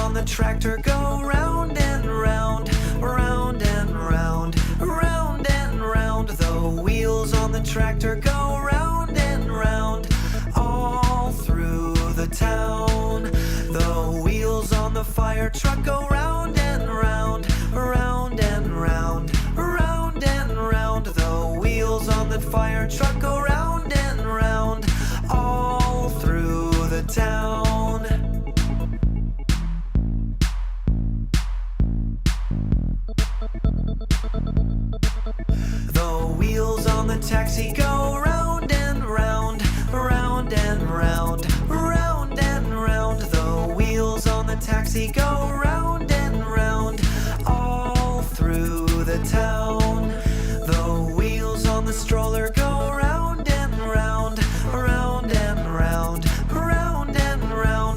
on the tractor go round and round, round and round, round and round. The wheels on the tractor go round and round, all through the town. The wheels on the fire truck go round and round, round and round, round and round. The wheels on the fire truck go round and round, all through the town. The wheels on the taxi go round and round, round and round, round and round. The wheels on the taxi go round